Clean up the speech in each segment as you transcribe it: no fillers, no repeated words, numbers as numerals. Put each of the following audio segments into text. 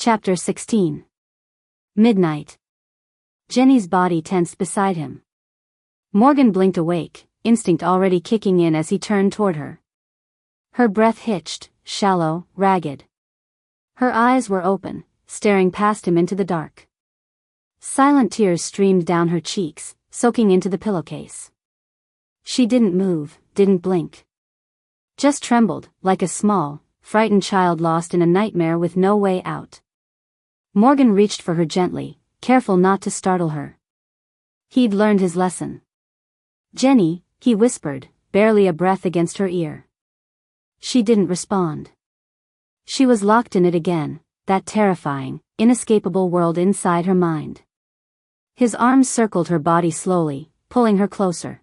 Chapter 16. Midnight. Jenny's body tensed beside him. Morgan blinked awake, instinct already kicking in as he turned toward her. Her breath hitched, shallow, ragged. Her eyes were open, staring past him into the dark. Silent tears streamed down her cheeks, soaking into the pillowcase. She didn't move, didn't blink. Just trembled, like a small, frightened child lost in a nightmare with no way out. Morgan reached for her gently, careful not to startle her. He'd learned his lesson. "Jenny," he whispered, barely a breath against her ear. She didn't respond. She was locked in it again, that terrifying, inescapable world inside her mind. His arms circled her body slowly, pulling her closer.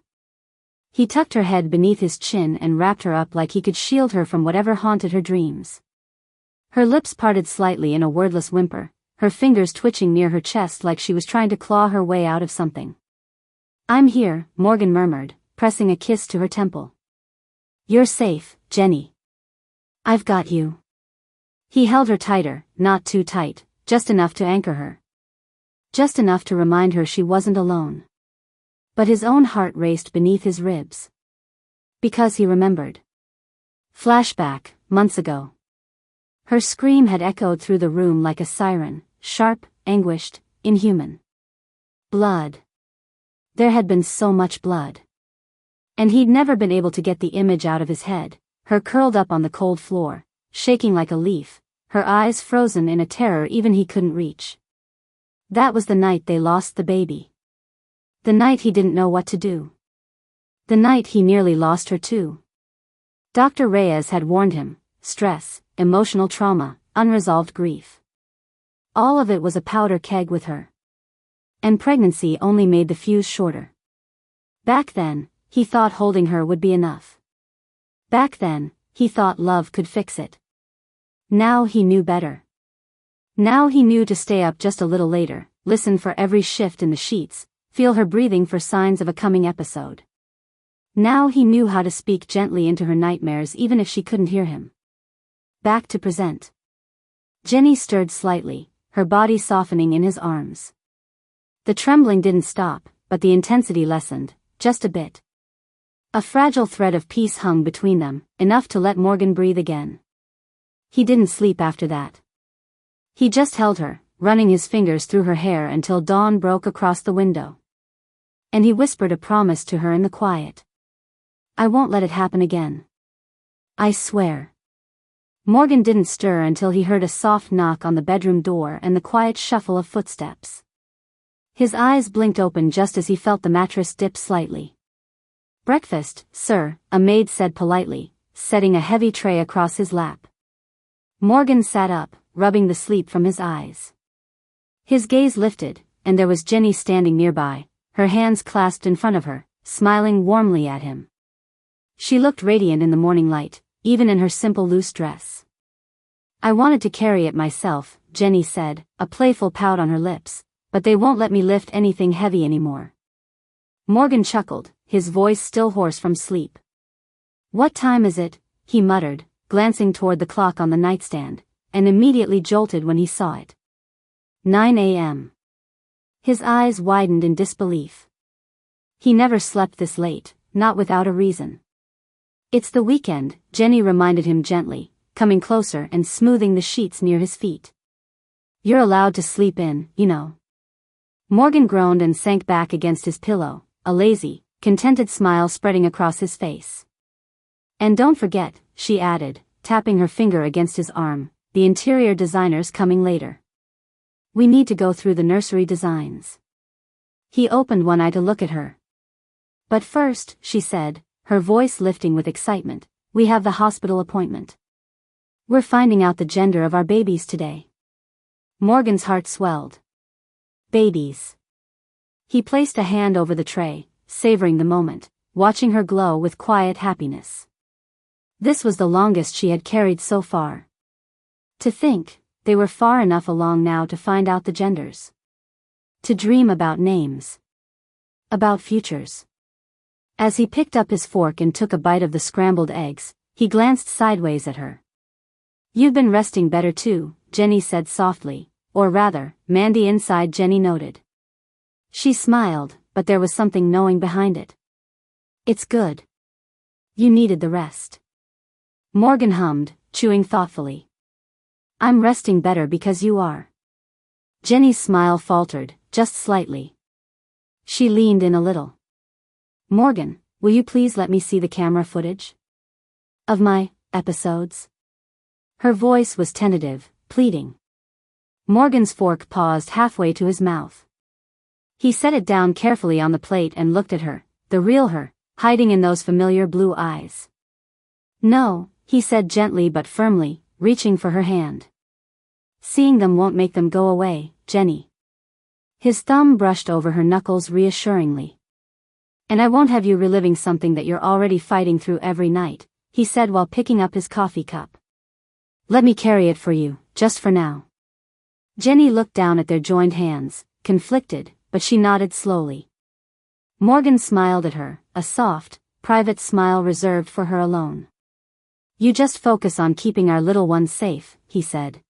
He tucked her head beneath his chin and wrapped her up like he could shield her from whatever haunted her dreams. Her lips parted slightly in a wordless whimper, her fingers twitching near her chest like she was trying to claw her way out of something. "I'm here," Morgan murmured, pressing a kiss to her temple. "You're safe, Jenny. I've got you." He held her tighter, not too tight, just enough to anchor her. Just enough to remind her she wasn't alone. But his own heart raced beneath his ribs. Because he remembered. Flashback, months ago. Her scream had echoed through the room like a siren, sharp, anguished, inhuman. Blood. There had been so much blood. And he'd never been able to get the image out of his head, her curled up on the cold floor, shaking like a leaf, her eyes frozen in a terror even he couldn't reach. That was the night they lost the baby. The night he didn't know what to do. The night he nearly lost her too. Dr. Reyes had warned him, stress, emotional trauma, unresolved grief. All of it was a powder keg with her. And pregnancy only made the fuse shorter. Back then, he thought holding her would be enough. Back then, he thought love could fix it. Now he knew better. Now he knew to stay up just a little later, listen for every shift in the sheets, feel her breathing for signs of a coming episode. Now he knew how to speak gently into her nightmares even if she couldn't hear him. Back to present. Jenny stirred slightly, her body softening in his arms. The trembling didn't stop, but the intensity lessened, just a bit. A fragile thread of peace hung between them, enough to let Morgan breathe again. He didn't sleep after that. He just held her, running his fingers through her hair until dawn broke across the window. And he whispered a promise to her in the quiet. "I won't let it happen again. I swear." Morgan didn't stir until he heard a soft knock on the bedroom door and the quiet shuffle of footsteps. His eyes blinked open just as he felt the mattress dip slightly. "Breakfast, sir," a maid said politely, setting a heavy tray across his lap. Morgan sat up, rubbing the sleep from his eyes. His gaze lifted, and there was Jenny standing nearby, her hands clasped in front of her, smiling warmly at him. She looked radiant in the morning light, even in her simple loose dress. "I wanted to carry it myself," Jenny said, a playful pout on her lips, "but they won't let me lift anything heavy anymore." Morgan chuckled, his voice still hoarse from sleep. "What time is it?" he muttered, glancing toward the clock on the nightstand, and immediately jolted when he saw it. 9 a.m. His eyes widened in disbelief. He never slept this late, not without a reason. "It's the weekend," Jenny reminded him gently, coming closer and smoothing the sheets near his feet. "You're allowed to sleep in, you know." Morgan groaned and sank back against his pillow, a lazy, contented smile spreading across his face. "And don't forget," she added, tapping her finger against his arm, "the interior designer's coming later. We need to go through the nursery designs." He opened one eye to look at her. "But first," she said, her voice lifting with excitement, "we have the hospital appointment. We're finding out the gender of our babies today." Morgan's heart swelled. Babies. He placed a hand over the tray, savoring the moment, watching her glow with quiet happiness. This was the longest she had carried so far. To think, they were far enough along now to find out the genders. To dream about names. About futures. As he picked up his fork and took a bite of the scrambled eggs, he glanced sideways at her. "You've been resting better too," Jenny said softly, or rather, Mandy inside Jenny noted. She smiled, but there was something knowing behind it. It's good. You needed the rest. Morgan hummed, chewing thoughtfully. I'm resting better because you are. Jenny's smile faltered, just slightly. She leaned in a little. Morgan, will you please let me see the camera footage? Of my episodes? Her voice was tentative, pleading. Morgan's fork paused halfway to his mouth. He set it down carefully on the plate and looked at her, the real her, hiding in those familiar blue eyes. No, he said gently but firmly, reaching for her hand. Seeing them won't make them go away, Jenny. His thumb brushed over her knuckles reassuringly. And I won't have you reliving something that you're already fighting through every night, he said while picking up his coffee cup. Let me carry it for you, just for now. Jenny looked down at their joined hands, conflicted, but she nodded slowly. Morgan smiled at her, a soft, private smile reserved for her alone. You just focus on keeping our little one safe, he said.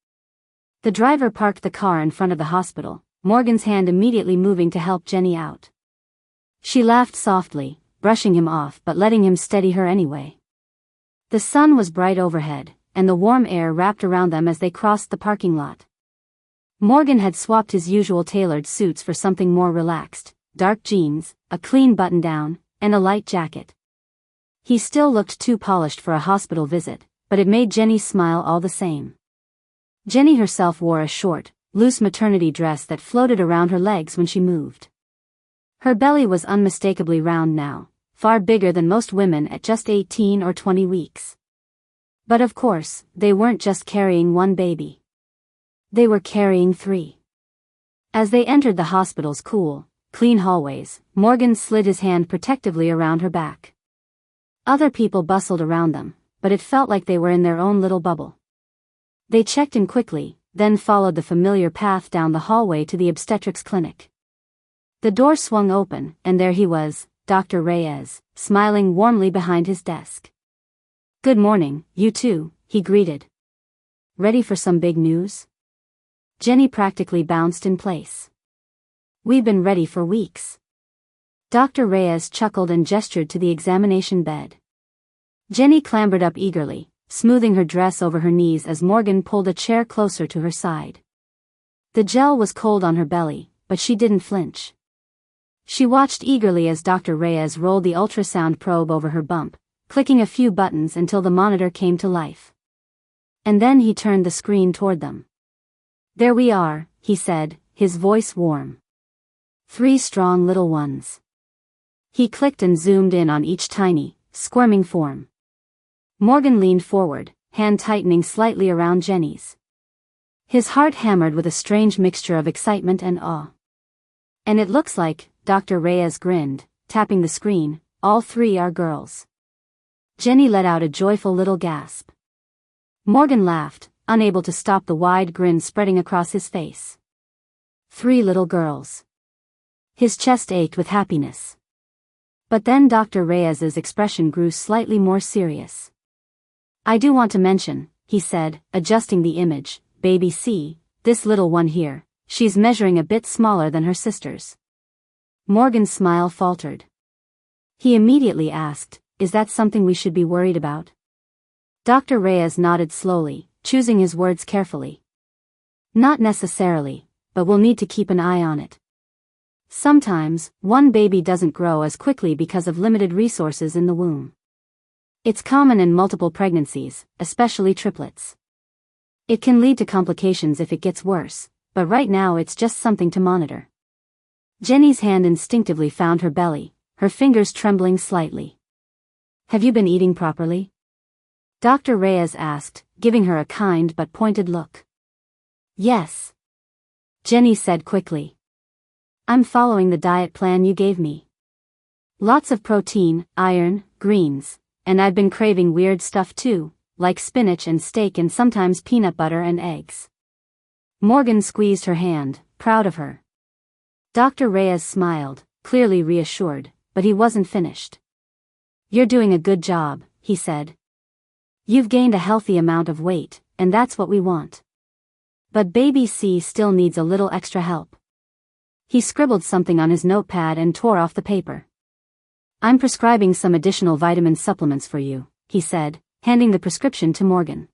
The driver parked the car in front of the hospital, Morgan's hand immediately moving to help Jenny out. She laughed softly, brushing him off but letting him steady her anyway. The sun was bright overhead, and the warm air wrapped around them as they crossed the parking lot. Morgan had swapped his usual tailored suits for something more relaxed, dark jeans, a clean button-down, and a light jacket. He still looked too polished for a hospital visit, but it made Jenny smile all the same. Jenny herself wore a short, loose maternity dress that floated around her legs when she moved. Her belly was unmistakably round now, far bigger than most women at just 18 or 20 weeks. But of course, they weren't just carrying one baby. They were carrying 3. As they entered the hospital's cool, clean hallways, Morgan slid his hand protectively around her back. Other people bustled around them, but it felt like they were in their own little bubble. They checked in quickly, then followed the familiar path down the hallway to the obstetrics clinic. The door swung open, and there he was, Dr. Reyes, smiling warmly behind his desk. Good morning, you two, he greeted. Ready for some big news? Jenny practically bounced in place. We've been ready for weeks. Dr. Reyes chuckled and gestured to the examination bed. Jenny clambered up eagerly, smoothing her dress over her knees as Morgan pulled a chair closer to her side. The gel was cold on her belly, but she didn't flinch. She watched eagerly as Dr. Reyes rolled the ultrasound probe over her bump, clicking a few buttons until the monitor came to life. And then he turned the screen toward them. There we are, he said, his voice warm. 3 strong little ones. He clicked and zoomed in on each tiny, squirming form. Morgan leaned forward, hand tightening slightly around Jenny's. His heart hammered with a strange mixture of excitement and awe. And it looks like, Dr. Reyes grinned, tapping the screen, all 3 are girls. Jenny let out a joyful little gasp. Morgan laughed, unable to stop the wide grin spreading across his face. 3 little girls. His chest ached with happiness. But then Dr. Reyes's expression grew slightly more serious. I do want to mention, he said, adjusting the image, baby C, this little one here, she's measuring a bit smaller than her sisters. Morgan's smile faltered. He immediately asked, is that something we should be worried about? Dr. Reyes nodded slowly, choosing his words carefully. Not necessarily, but we'll need to keep an eye on it. Sometimes, one baby doesn't grow as quickly because of limited resources in the womb. It's common in multiple pregnancies, especially triplets. It can lead to complications if it gets worse, but right now it's just something to monitor. Jenny's hand instinctively found her belly, her fingers trembling slightly. Have you been eating properly? Dr. Reyes asked, giving her a kind but pointed look. Yes. Jenny said quickly. I'm following the diet plan you gave me. Lots of protein, iron, greens, and I've been craving weird stuff too, like spinach and steak and sometimes peanut butter and eggs. Morgan squeezed her hand, proud of her. Dr. Reyes smiled, clearly reassured, but he wasn't finished. You're doing a good job, he said. You've gained a healthy amount of weight, and that's what we want. But baby C still needs a little extra help. He scribbled something on his notepad and tore off the paper. I'm prescribing some additional vitamin supplements for you, he said, handing the prescription to Morgan.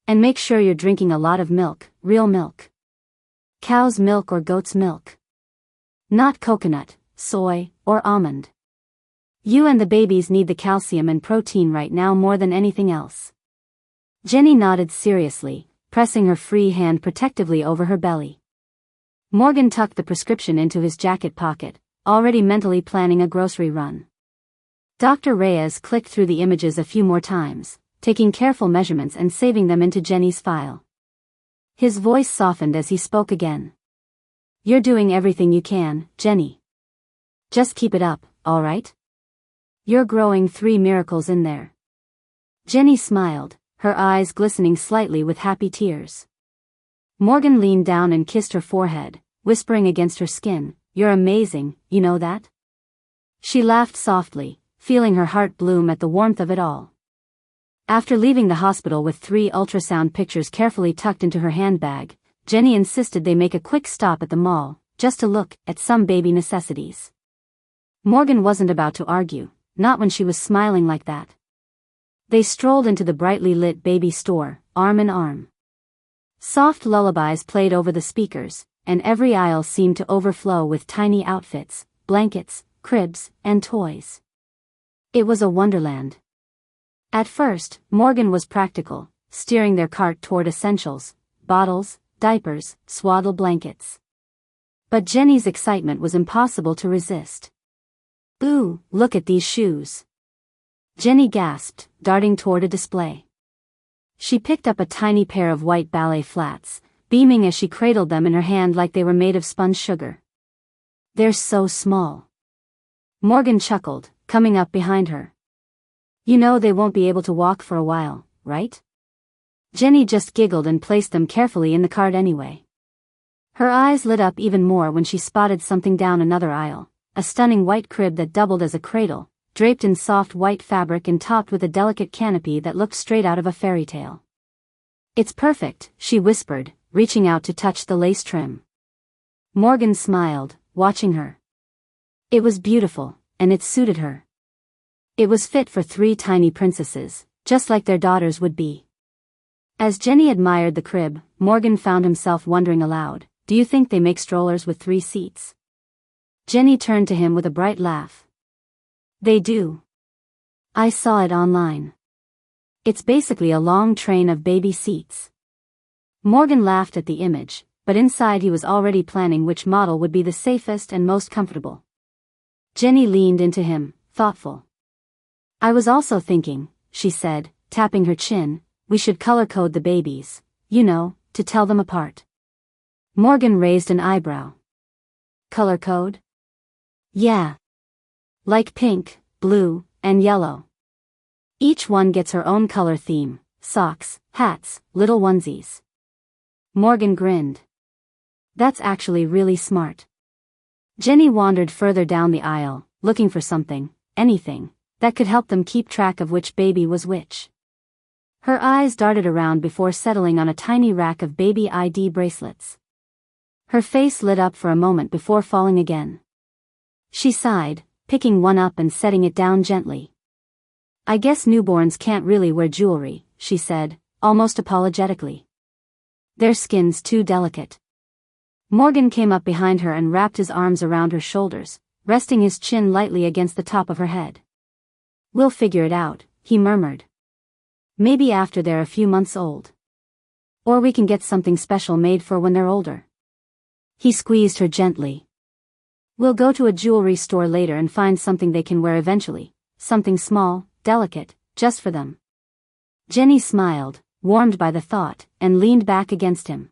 And make sure you're drinking a lot of milk, real milk. Cow's milk or goat's milk. Not coconut, soy, or almond. You and the babies need the calcium and protein right now more than anything else. Jenny nodded seriously, pressing her free hand protectively over her belly. Morgan tucked the prescription into his jacket pocket, already mentally planning a grocery run. Dr. Reyes clicked through the images a few more times, taking careful measurements and saving them into Jenny's file. His voice softened as he spoke again. You're doing everything you can, Jenny. Just keep it up, all right? You're growing 3 miracles in there. Jenny smiled, her eyes glistening slightly with happy tears. Morgan leaned down and kissed her forehead, whispering against her skin, You're amazing, you know that? She laughed softly, feeling her heart bloom at the warmth of it all. After leaving the hospital with 3 ultrasound pictures carefully tucked into her handbag, Jenny insisted they make a quick stop at the mall, just to look at some baby necessities. Morgan wasn't about to argue, not when she was smiling like that. They strolled into the brightly lit baby store, arm in arm. Soft lullabies played over the speakers, and every aisle seemed to overflow with tiny outfits, blankets, cribs, and toys. It was a wonderland. At first, Morgan was practical, steering their cart toward essentials, bottles, diapers, swaddle blankets. But Jenny's excitement was impossible to resist. Ooh, look at these shoes. Jenny gasped, darting toward a display. She picked up a tiny pair of white ballet flats, beaming as she cradled them in her hand like they were made of spun sugar. They're so small. Morgan chuckled, coming up behind her. You know they won't be able to walk for a while, right? Jenny just giggled and placed them carefully in the cart anyway. Her eyes lit up even more when she spotted something down another aisle, a stunning white crib that doubled as a cradle, draped in soft white fabric and topped with a delicate canopy that looked straight out of a fairy tale. It's perfect, she whispered, reaching out to touch the lace trim. Morgan smiled, watching her. It was beautiful, and it suited her. It was fit for 3 tiny princesses, just like their daughters would be. As Jenny admired the crib, Morgan found himself wondering aloud, do you think they make strollers with 3 seats? Jenny turned to him with a bright laugh. They do. I saw it online. It's basically a long train of baby seats. Morgan laughed at the image, but inside he was already planning which model would be the safest and most comfortable. Jenny leaned into him, thoughtful. I was also thinking, she said, tapping her chin, we should color code the babies, you know, to tell them apart. Morgan raised an eyebrow. Color code? Yeah. Like pink, blue, and yellow. Each one gets her own color theme, socks, hats, little onesies. Morgan grinned. That's actually really smart. Jenny wandered further down the aisle, looking for something, anything, that could help them keep track of which baby was which. Her eyes darted around before settling on a tiny rack of baby ID bracelets. Her face lit up for a moment before falling again. She sighed, picking one up and setting it down gently. I guess newborns can't really wear jewelry, she said, almost apologetically. Their skin's too delicate. Morgan came up behind her and wrapped his arms around her shoulders, resting his chin lightly against the top of her head. We'll figure it out, he murmured. Maybe after they're a few months old. Or we can get something special made for when they're older. He squeezed her gently. We'll go to a jewelry store later and find something they can wear eventually, something small, delicate, just for them. Jenny smiled, warmed by the thought, and leaned back against him.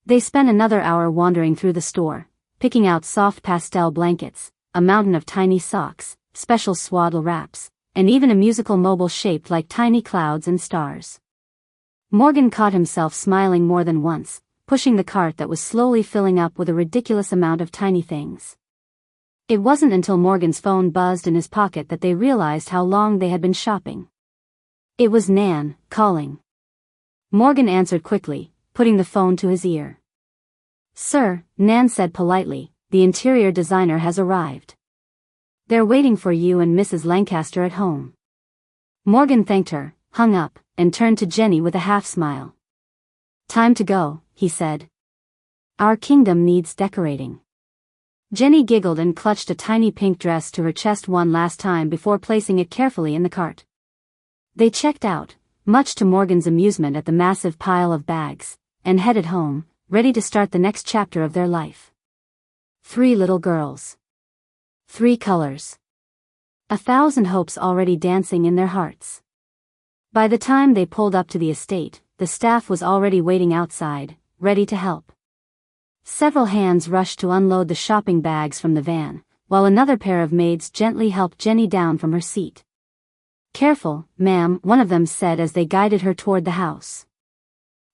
They spent another hour wandering through the store, picking out soft pastel blankets, a mountain of tiny socks, special swaddle wraps, and even a musical mobile shaped like tiny clouds and stars. Morgan caught himself smiling more than once, pushing the cart that was slowly filling up with a ridiculous amount of tiny things. It wasn't until Morgan's phone buzzed in his pocket that they realized how long they had been shopping. It was Nan, calling. Morgan answered quickly, putting the phone to his ear. "Sir," Nan said politely, "the interior designer has arrived. They're waiting for you and Mrs. Lancaster at home." Morgan thanked her, hung up, and turned to Jenny with a half-smile. "Time to go," he said. "Our kingdom needs decorating." Jenny giggled and clutched a tiny pink dress to her chest one last time before placing it carefully in the cart. They checked out, much to Morgan's amusement at the massive pile of bags, and headed home, ready to start the next chapter of their life. 3 little girls. 3 colors. 1,000 hopes already dancing in their hearts. By the time they pulled up to the estate, the staff was already waiting outside, ready to help. Several hands rushed to unload the shopping bags from the van, while another pair of maids gently helped Jenny down from her seat. "Careful, ma'am," one of them said as they guided her toward the house.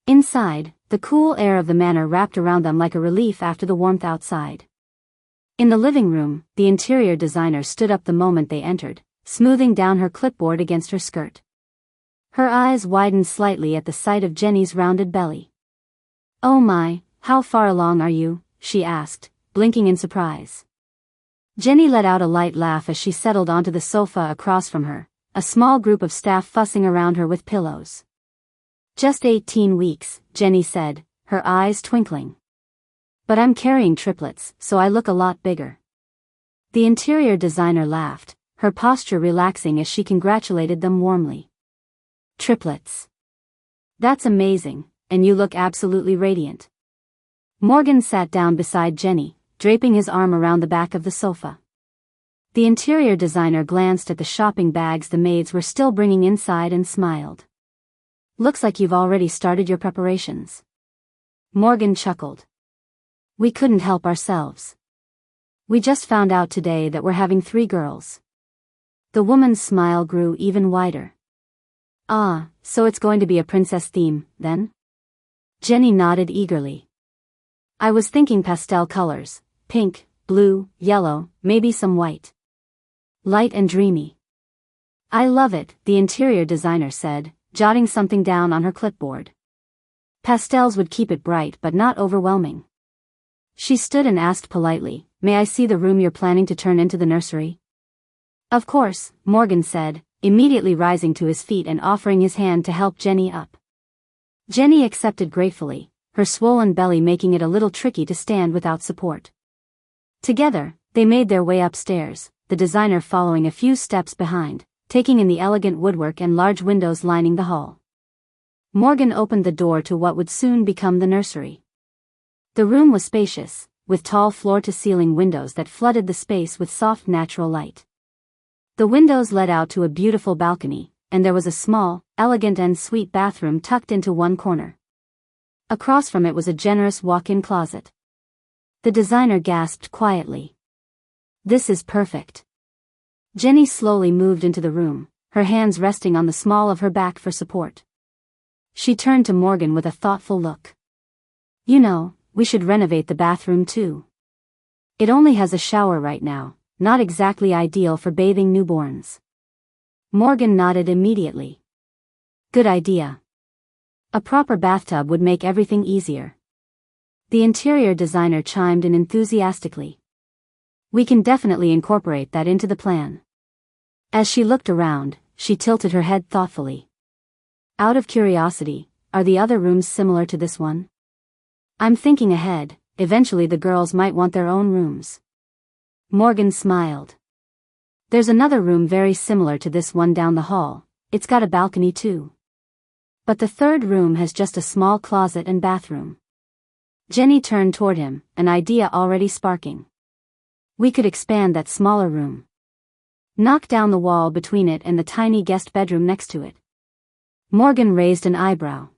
Inside, the cool air of the manor wrapped around them like a relief after the warmth outside. In the living room, the interior designer stood up the moment they entered, smoothing down her clipboard against her skirt. Her eyes widened slightly at the sight of Jenny's rounded belly. "Oh my, how far along are you?" she asked, blinking in surprise. Jenny let out a light laugh as she settled onto the sofa across from her, a small group of staff fussing around her with pillows. "Just 18 weeks, Jenny said, her eyes twinkling. "But I'm carrying triplets, so I look a lot bigger." The interior designer laughed, her posture relaxing as she congratulated them warmly. "Triplets. That's amazing, and you look absolutely radiant." Morgan sat down beside Jenny, draping his arm around the back of the sofa. The interior designer glanced at the shopping bags the maids were still bringing inside and smiled. "Looks like you've already started your preparations." Morgan chuckled. "We couldn't help ourselves. We just found out today that we're having 3 girls." The woman's smile grew even wider. "Ah, so it's going to be a princess theme, then?" Jenny nodded eagerly. "I was thinking pastel colors, pink, blue, yellow, maybe some white. Light and dreamy." "I love it," the interior designer said, jotting something down on her clipboard. "Pastels would keep it bright but not overwhelming." She stood and asked politely, "May I see the room you're planning to turn into the nursery?" "Of course," Morgan said, immediately rising to his feet and offering his hand to help Jenny up. Jenny accepted gratefully, her swollen belly making it a little tricky to stand without support. Together, they made their way upstairs, the designer following a few steps behind, taking in the elegant woodwork and large windows lining the hall. Morgan opened the door to what would soon become the nursery. The room was spacious, with tall floor-to-ceiling windows that flooded the space with soft natural light. The windows led out to a beautiful balcony, and there was a small, elegant and sweet bathroom tucked into one corner. Across from it was a generous walk-in closet. The designer gasped quietly. "This is perfect." Jenny slowly moved into the room, her hands resting on the small of her back for support. She turned to Morgan with a thoughtful look. "You know, we should renovate the bathroom too. It only has a shower right now, not exactly ideal for bathing newborns." Morgan nodded immediately. "Good idea. A proper bathtub would make everything easier." The interior designer chimed in enthusiastically. "We can definitely incorporate that into the plan." As she looked around, she tilted her head thoughtfully. "Out of curiosity, are the other rooms similar to this one?" "I'm thinking ahead, eventually the girls might want their own rooms." Morgan smiled. "There's another room very similar to this one down the hall, it's got a balcony too. But the third room has just a small closet and bathroom." Jenny turned toward him, an idea already sparking. "We could expand that smaller room. Knock down the wall between it and the tiny guest bedroom next to it." Morgan raised an eyebrow.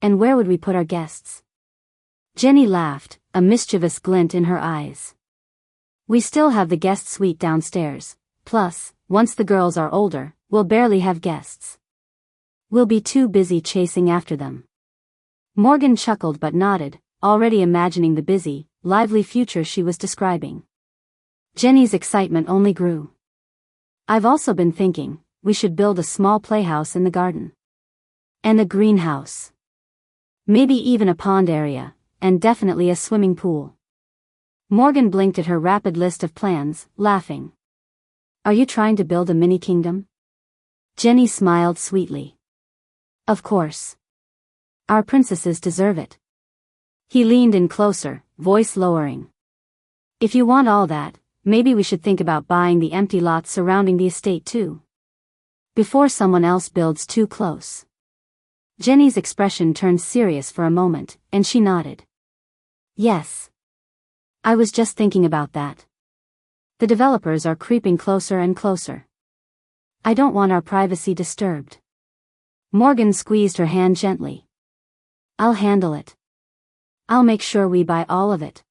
"And where would we put our guests?" Jenny laughed, a mischievous glint in her eyes. "We still have the guest suite downstairs, plus, once the girls are older, we'll barely have guests. We'll be too busy chasing after them." Morgan chuckled but nodded, already imagining the busy, lively future she was describing. Jenny's excitement only grew. "I've also been thinking, we should build a small playhouse in the garden. And a greenhouse." Maybe even a pond area, and definitely a swimming pool. Morgan blinked at her rapid list of plans, laughing. Are you trying to build a mini kingdom? Jenny smiled sweetly. Of course. Our princesses deserve it. He leaned in closer, voice lowering. If you want all that, maybe we should think about buying the empty lots surrounding the estate too. Before someone else builds too close. Jenny's expression turned serious for a moment, and she nodded. Yes. I was just thinking about that. The developers are creeping closer and closer. I don't want our privacy disturbed. Morgan squeezed her hand gently. I'll handle it. I'll make sure we buy all of it.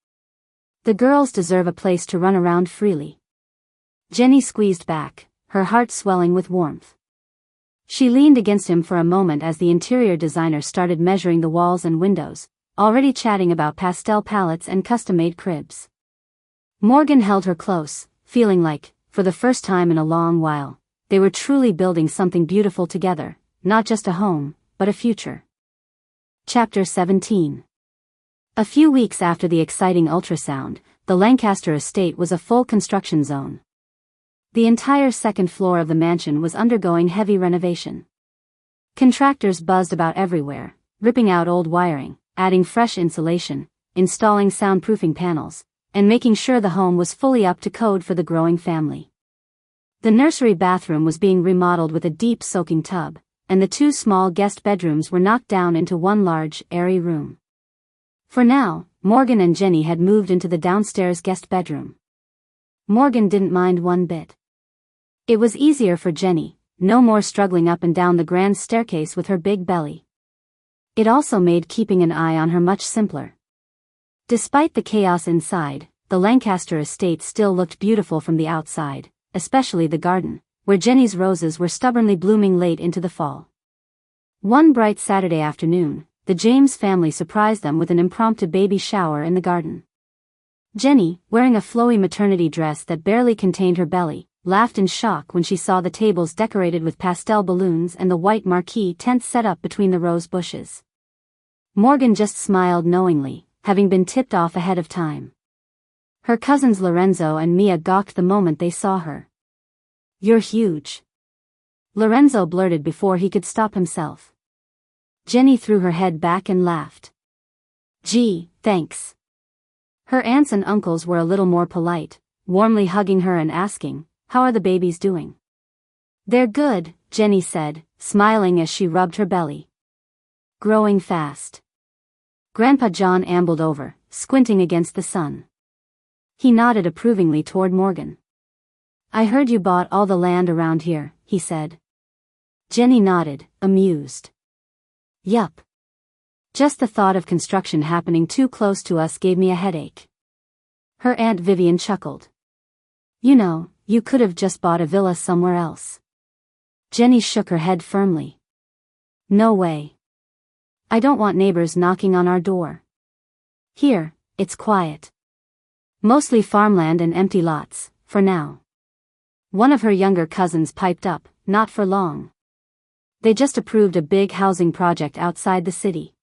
The girls deserve a place to run around freely. Jenny squeezed back, her heart swelling with warmth. She leaned against him for a moment as the interior designer started measuring the walls and windows, already chatting about pastel palettes and custom-made cribs. Morgan held her close, feeling like, for the first time in a long while, they were truly building something beautiful together, not just a home, but a future. Chapter 17. A few weeks after the exciting ultrasound, the Lancaster estate was a full construction zone. The entire second floor of the mansion was undergoing heavy renovation. Contractors buzzed about everywhere, ripping out old wiring, adding fresh insulation, installing soundproofing panels, and making sure the home was fully up to code for the growing family. The nursery bathroom was being remodeled with a deep soaking tub, and the 2 small guest bedrooms were knocked down into one large, airy room. For now, Morgan and Jenny had moved into the downstairs guest bedroom. Morgan didn't mind one bit. It was easier for Jenny, no more struggling up and down the grand staircase with her big belly. It also made keeping an eye on her much simpler. Despite the chaos inside, the Lancaster estate still looked beautiful from the outside, especially the garden, where Jenny's roses were stubbornly blooming late into the fall. One bright Saturday afternoon, the James family surprised them with an impromptu baby shower in the garden. Jenny, wearing a flowy maternity dress that barely contained her belly, laughed in shock when she saw the tables decorated with pastel balloons and the white marquee tent set up between the rose bushes. Morgan just smiled knowingly, having been tipped off ahead of time. Her cousins Lorenzo and Mia gawked the moment they saw her. You're huge. Lorenzo blurted before he could stop himself. Jenny threw her head back and laughed. Gee, thanks. Her aunts and uncles were a little more polite, warmly hugging her and asking, how are the babies doing? They're good, Jenny said, smiling as she rubbed her belly. Growing fast. Grandpa John ambled over, squinting against the sun. He nodded approvingly toward Morgan. I heard you bought all the land around here, he said. Jenny nodded, amused. Yup. Just the thought of construction happening too close to us gave me a headache. Her Aunt Vivian chuckled. You know, you could have just bought a villa somewhere else. Jenny shook her head firmly. No way. I don't want neighbors knocking on our door. Here, it's quiet. Mostly farmland and empty lots, for now. One of her younger cousins piped up, not for long. They just approved a big housing project outside the city.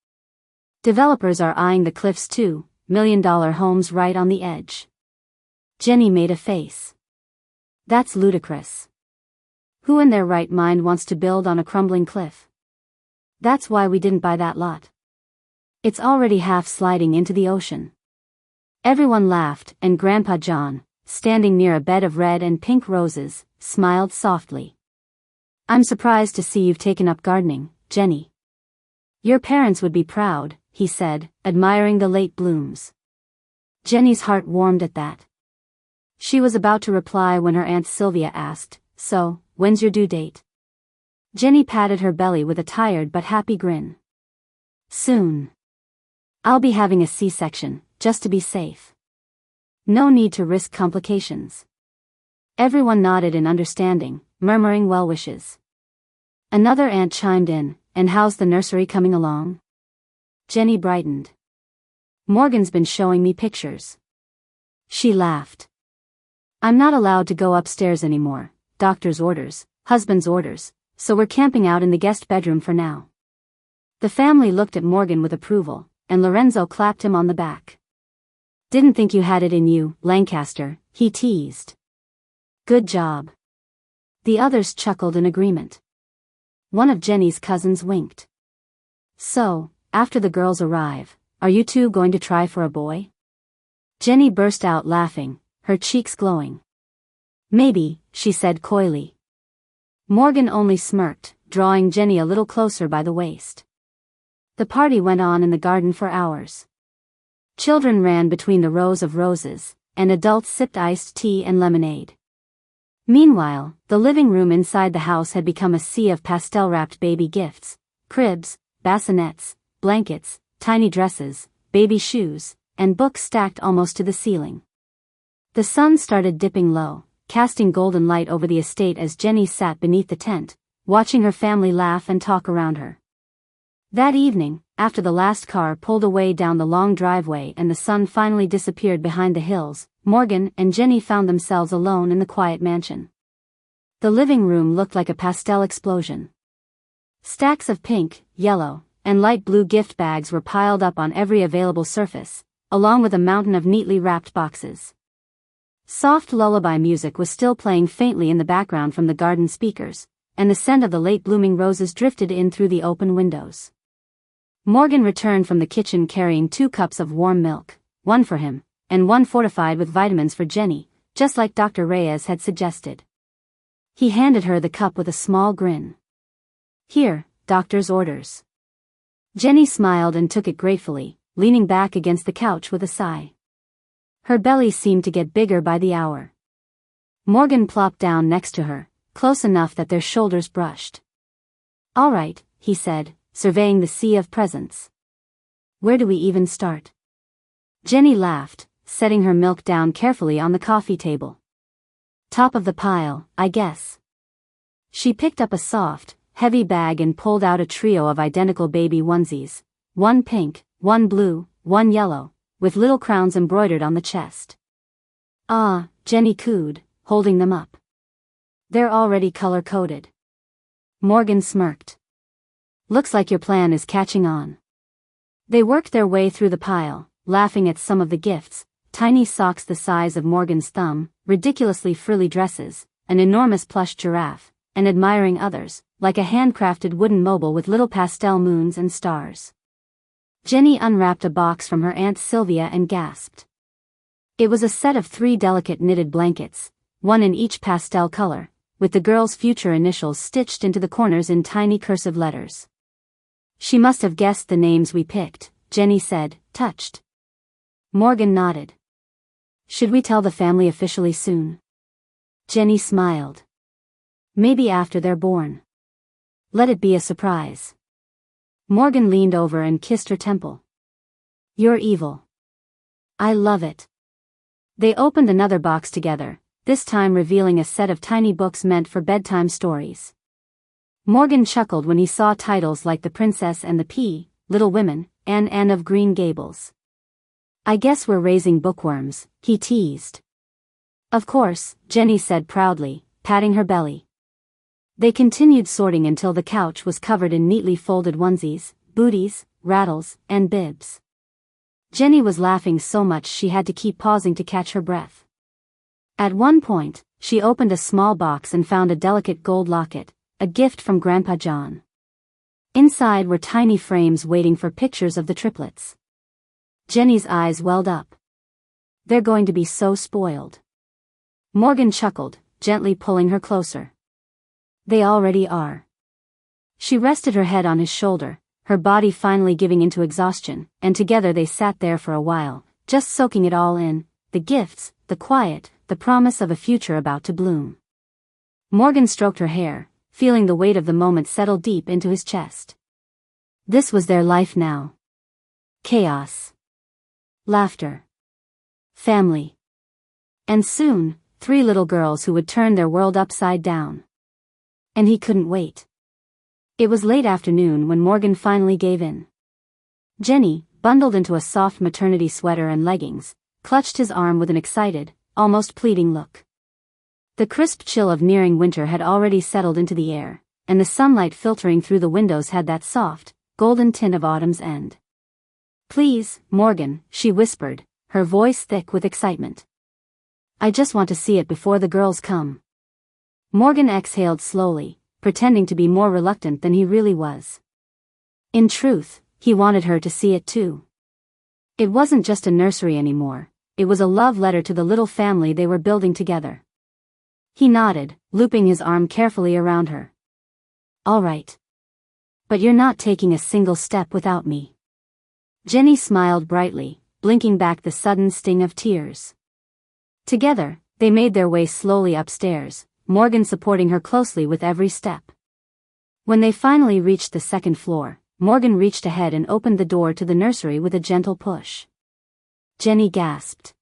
Developers are eyeing the cliffs too, $1 million homes right on the edge. Jenny made a face. That's ludicrous. Who in their right mind wants to build on a crumbling cliff? That's why we didn't buy that lot. It's already half sliding into the ocean. Everyone laughed, and Grandpa John, standing near a bed of red and pink roses, smiled softly. I'm surprised to see you've taken up gardening, Jenny. Your parents would be proud, he said, admiring the late blooms. Jenny's heart warmed at that. She was about to reply when her Aunt Sylvia asked, so, when's your due date? Jenny patted her belly with a tired but happy grin. Soon. I'll be having a C-section, just to be safe. No need to risk complications. Everyone nodded in understanding, murmuring well wishes. Another aunt chimed in, and how's the nursery coming along? Jenny brightened. Morgan's been showing me pictures. She laughed. I'm not allowed to go upstairs anymore, doctor's orders, husband's orders, so we're camping out in the guest bedroom for now. The family looked at Morgan with approval, and Lorenzo clapped him on the back. "Didn't think you had it in you, Lancaster," he teased. "Good job." The others chuckled in agreement. One of Jenny's cousins winked. "So, after the girls arrive, are you two going to try for a boy?" Jenny burst out laughing, her cheeks glowing. "Maybe," she said coyly. Morgan only smirked, drawing Jenny a little closer by the waist. The party went on in the garden for hours. Children ran between the rows of roses, and adults sipped iced tea and lemonade. Meanwhile, the living room inside the house had become a sea of pastel-wrapped baby gifts: cribs, bassinets, blankets, tiny dresses, baby shoes, and books stacked almost to the ceiling. The sun started dipping low, casting golden light over the estate as Jenny sat beneath the tent, watching her family laugh and talk around her. That evening, after the last car pulled away down the long driveway and the sun finally disappeared behind the hills, Morgan and Jenny found themselves alone in the quiet mansion. The living room looked like a pastel explosion. Stacks of pink, yellow, and light blue gift bags were piled up on every available surface, along with a mountain of neatly wrapped boxes. Soft lullaby music was still playing faintly in the background from the garden speakers, and the scent of the late-blooming roses drifted in through the open windows. Morgan returned from the kitchen carrying 2 cups of warm milk, one for him, and one fortified with vitamins for Jenny, just like Dr. Reyes had suggested. He handed her the cup with a small grin. "Here, doctor's orders." Jenny smiled and took it gratefully, leaning back against the couch with a sigh. Her belly seemed to get bigger by the hour. Morgan plopped down next to her, close enough that their shoulders brushed. "All right," he said, surveying the sea of presents. "Where do we even start?" Jenny laughed, setting her milk down carefully on the coffee table. "Top of the pile, I guess." She picked up a soft, heavy bag and pulled out a trio of identical baby onesies, one pink, one blue, one yellow, with little crowns embroidered on the chest. "Ah," Jenny cooed, holding them up. "They're already color-coded." Morgan smirked. "Looks like your plan is catching on." They worked their way through the pile, laughing at some of the gifts: tiny socks the size of Morgan's thumb, ridiculously frilly dresses, an enormous plush giraffe, and admiring others, like a handcrafted wooden mobile with little pastel moons and stars. Jenny unwrapped a box from her Aunt Sylvia and gasped. It was a set of 3 delicate knitted blankets, one in each pastel color, with the girls' future initials stitched into the corners in tiny cursive letters. "She must have guessed the names we picked," Jenny said, touched. Morgan nodded. "Should we tell the family officially soon?" Jenny smiled. "Maybe after they're born. Let it be a surprise." Morgan leaned over and kissed her temple. "You're evil." "I love it." They opened another box together, this time revealing a set of tiny books meant for bedtime stories. Morgan chuckled when he saw titles like The Princess and the Pea, Little Women, and Anne of Green Gables. "I guess we're raising bookworms," he teased. "Of course," Jenny said proudly, patting her belly. They continued sorting until the couch was covered in neatly folded onesies, booties, rattles, and bibs. Jenny was laughing so much she had to keep pausing to catch her breath. At one point, she opened a small box and found a delicate gold locket, a gift from Grandpa John. Inside were tiny frames waiting for pictures of the triplets. Jenny's eyes welled up. "They're going to be so spoiled." Morgan chuckled, gently pulling her closer. "They already are." She rested her head on his shoulder, her body finally giving into exhaustion, and together they sat there for a while, just soaking it all in: the gifts, the quiet, the promise of a future about to bloom. Morgan stroked her hair, feeling the weight of the moment settle deep into his chest. This was their life now. Chaos. Laughter. Family. And soon, 3 little girls who would turn their world upside down. And he couldn't wait. It was late afternoon when Morgan finally gave in. Jenny, bundled into a soft maternity sweater and leggings, clutched his arm with an excited, almost pleading look. The crisp chill of nearing winter had already settled into the air, and the sunlight filtering through the windows had that soft, golden tint of autumn's end. "Please, Morgan," she whispered, her voice thick with excitement. "I just want to see it before the girls come." Morgan exhaled slowly, pretending to be more reluctant than he really was. In truth, he wanted her to see it too. It wasn't just a nursery anymore, it was a love letter to the little family they were building together. He nodded, looping his arm carefully around her. "All right. But you're not taking a single step without me." Jenny smiled brightly, blinking back the sudden sting of tears. Together, they made their way slowly upstairs, Morgan supporting her closely with every step. When they finally reached the second floor, Morgan reached ahead and opened the door to the nursery with a gentle push. Jenny gasped.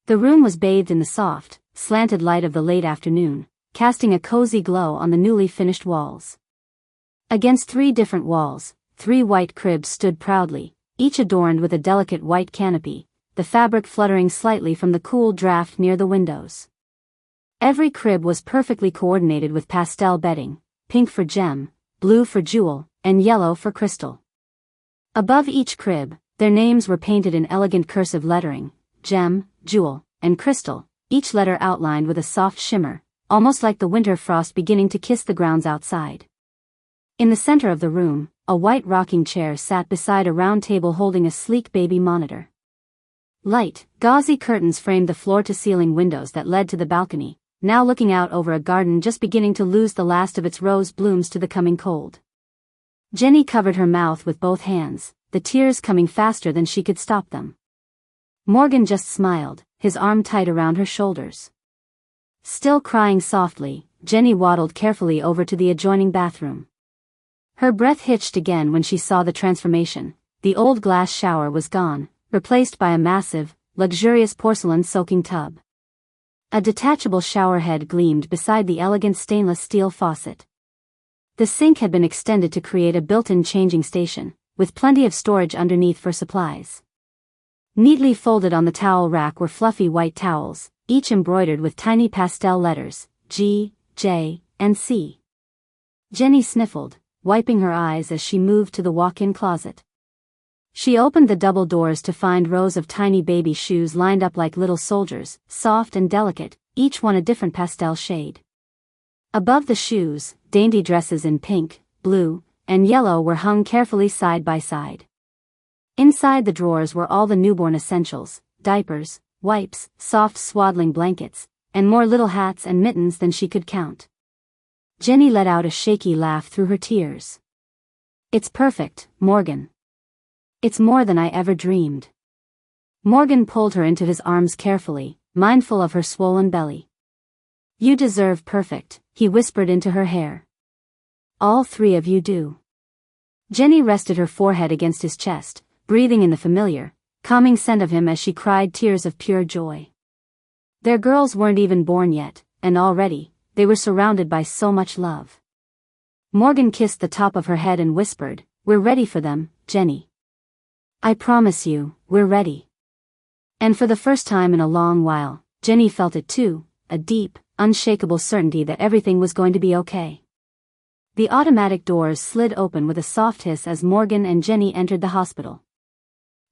The room was bathed in the soft, slanted light of the late afternoon, casting a cozy glow on the newly finished walls. Against 3 different walls, 3 white cribs stood proudly, each adorned with a delicate white canopy, the fabric fluttering slightly from the cool draft near the windows. Every crib was perfectly coordinated with pastel bedding, pink for Gem, blue for Jewel, and yellow for Crystal. Above each crib, their names were painted in elegant cursive lettering: Gem, Jewel, and Crystal, each letter outlined with a soft shimmer, almost like the winter frost beginning to kiss the grounds outside. In the center of the room, a white rocking chair sat beside a round table holding a sleek baby monitor. Light, gauzy curtains framed the floor-to-ceiling windows that led to the balcony, now looking out over a garden just beginning to lose the last of its rose blooms to the coming cold. Jenny covered her mouth with both hands, the tears coming faster than she could stop them. Morgan just smiled, his arm tight around her shoulders. Still crying softly, Jenny waddled carefully over to the adjoining bathroom. Her breath hitched again when she saw the transformation. The old glass shower was gone, replaced by a massive, luxurious porcelain soaking tub. A detachable shower head gleamed beside the elegant stainless steel faucet. The sink had been extended to create a built-in changing station, with plenty of storage underneath for supplies. Neatly folded on the towel rack were fluffy white towels, each embroidered with tiny pastel letters, G, J, and C. Jenny sniffled, wiping her eyes as she moved to the walk-in closet. She opened the double doors to find rows of tiny baby shoes lined up like little soldiers, soft and delicate, each one a different pastel shade. Above the shoes, dainty dresses in pink, blue, and yellow were hung carefully side by side. Inside the drawers were all the newborn essentials: diapers, wipes, soft swaddling blankets, and more little hats and mittens than she could count. Jenny let out a shaky laugh through her tears. "It's perfect, Morgan. It's more than I ever dreamed." Morgan pulled her into his arms carefully, mindful of her swollen belly. "You deserve perfect," he whispered into her hair. "All 3 of you do." Jenny rested her forehead against his chest, breathing in the familiar, calming scent of him as she cried tears of pure joy. Their girls weren't even born yet, and already, they were surrounded by so much love. Morgan kissed the top of her head and whispered, "We're ready for them, Jenny. I promise you, we're ready." And for the first time in a long while, Jenny felt it too, a deep, unshakable certainty that everything was going to be okay. The automatic doors slid open with a soft hiss as Morgan and Jenny entered the hospital.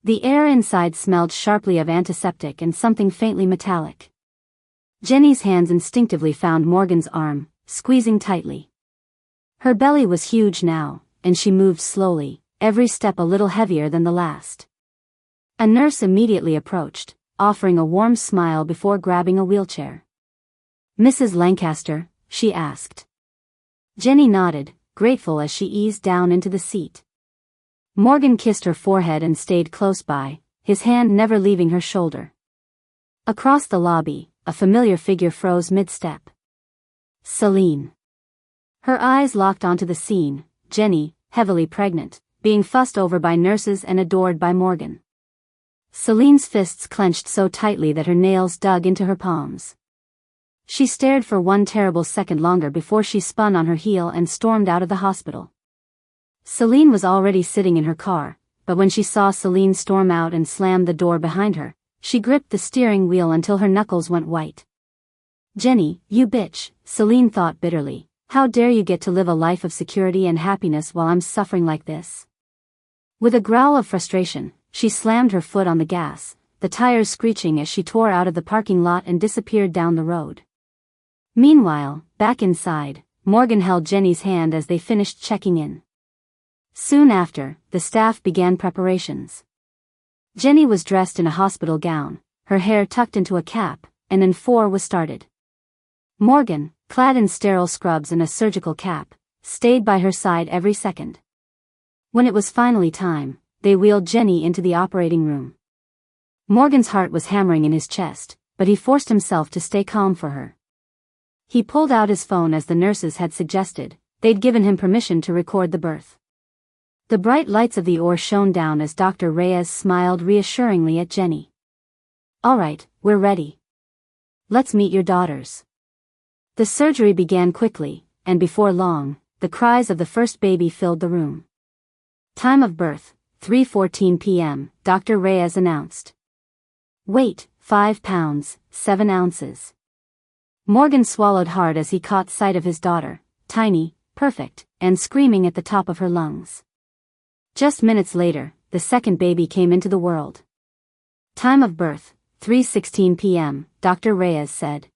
The air inside smelled sharply of antiseptic and something faintly metallic. Jenny's hands instinctively found Morgan's arm, squeezing tightly. Her belly was huge now, and she moved slowly, every step a little heavier than the last. A nurse immediately approached, offering a warm smile before grabbing a wheelchair. "Mrs. Lancaster?" she asked. Jenny nodded, grateful as she eased down into the seat. Morgan kissed her forehead and stayed close by, his hand never leaving her shoulder. Across the lobby, a familiar figure froze mid-step. Celine. Her eyes locked onto the scene, Jenny, heavily pregnant, being fussed over by nurses and adored by Morgan. Celine's fists clenched so tightly that her nails dug into her palms. She stared for one terrible second longer before she spun on her heel and stormed out of the hospital. Celine was already sitting in her car, but when she saw Celine storm out and slam the door behind her, she gripped the steering wheel until her knuckles went white. "Jenny, you bitch," Celine thought bitterly. "How dare you get to live a life of security and happiness while I'm suffering like this?" With a growl of frustration, she slammed her foot on the gas, the tires screeching as she tore out of the parking lot and disappeared down the road. Meanwhile, back inside, Morgan held Jenny's hand as they finished checking in. Soon after, the staff began preparations. Jenny was dressed in a hospital gown, her hair tucked into a cap, and then 4 was started. Morgan, clad in sterile scrubs and a surgical cap, stayed by her side every second. When it was finally time, they wheeled Jenny into the operating room. Morgan's heart was hammering in his chest, but he forced himself to stay calm for her. He pulled out his phone as the nurses had suggested. They'd given him permission to record the birth. The bright lights of the OR shone down as Dr. Reyes smiled reassuringly at Jenny. "All right, we're ready. Let's meet your daughters." The surgery began quickly, and before long, the cries of the first baby filled the room. Time of birth, 3:14 p.m., Dr. Reyes announced. Weight, 5 pounds, 7 ounces. Morgan swallowed hard as he caught sight of his daughter, tiny, perfect, and screaming at the top of her lungs. Just minutes later, the second baby came into the world. Time of birth, 3:16 p.m., Dr. Reyes said.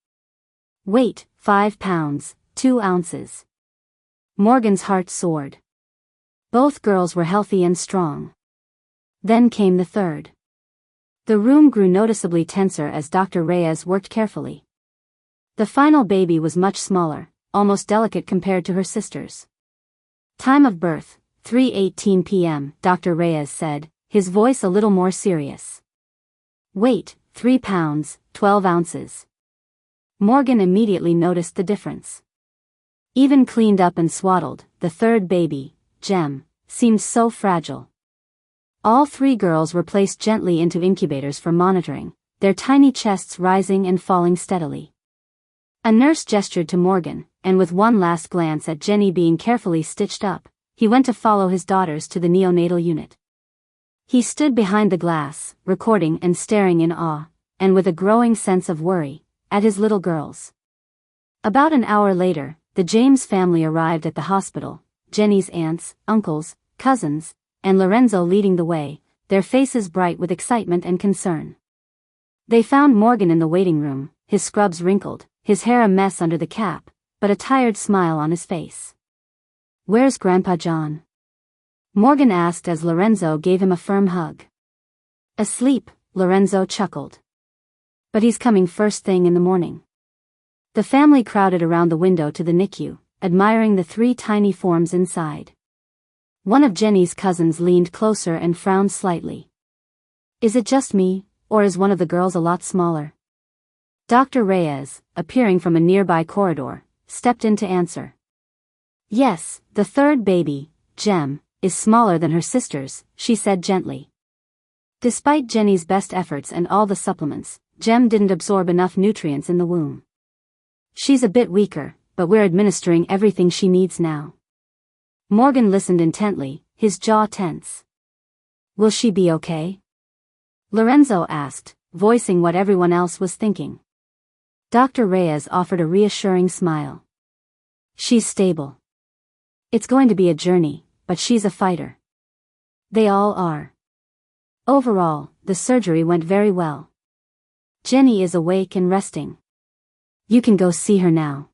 Weight, 5 pounds, 2 ounces. Morgan's heart soared. Both girls were healthy and strong. Then came the third. The room grew noticeably tenser as Dr. Reyes worked carefully. The final baby was much smaller, almost delicate compared to her sisters. Time of birth, 3:18 p.m., Dr. Reyes said, his voice a little more serious. Weight, 3 pounds, 12 ounces. Morgan immediately noticed the difference. Even cleaned up and swaddled, the third baby, Gem, seemed so fragile. All 3 girls were placed gently into incubators for monitoring, their tiny chests rising and falling steadily. A nurse gestured to Morgan, and with one last glance at Jenny being carefully stitched up, he went to follow his daughters to the neonatal unit. He stood behind the glass, recording and staring in awe, and with a growing sense of worry, at his little girls. About an hour later, the James family arrived at the hospital, Jenny's aunts, uncles, cousins, and Lorenzo leading the way, their faces bright with excitement and concern. They found Morgan in the waiting room, his scrubs wrinkled, his hair a mess under the cap, but a tired smile on his face. "Where's Grandpa John?" Morgan asked as Lorenzo gave him a firm hug. "Asleep," Lorenzo chuckled. "But he's coming first thing in the morning." The family crowded around the window to the NICU, admiring the 3 tiny forms inside. One of Jenny's cousins leaned closer and frowned slightly. "Is it just me, or is one of the girls a lot smaller?" Dr. Reyes, appearing from a nearby corridor, stepped in to answer. "Yes, the third baby, Gem, is smaller than her sisters," she said gently. Despite Jenny's best efforts and all the supplements, Gem didn't absorb enough nutrients in the womb. "She's a bit weaker, but we're administering everything she needs now." Morgan listened intently, his jaw tense. "Will she be okay?" Lorenzo asked, voicing what everyone else was thinking. Dr. Reyes offered a reassuring smile. "She's stable. It's going to be a journey, but she's a fighter." They all are. Overall, the surgery went very well. Jenny is awake and resting. "You can go see her now."